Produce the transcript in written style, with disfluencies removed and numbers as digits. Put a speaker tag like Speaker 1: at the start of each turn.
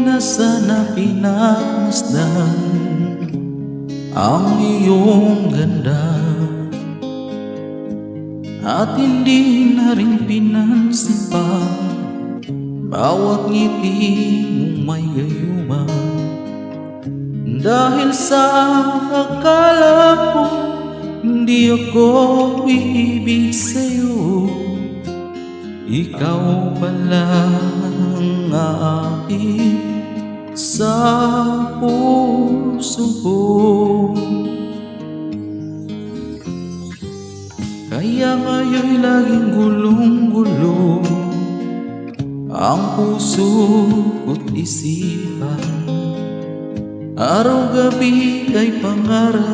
Speaker 1: na sana pinagmasdan ang iyong ganda, at hindi na rin pinansin pa bawat ngiti mong may gayuma. Dahil sa akala ko hindi ako iibig sa'yo, ikaw pala ang aking sa puso ko. Kaya ngayon'y laging gulong-gulo ang puso ko't isipan, araw-gabi ay pangarap.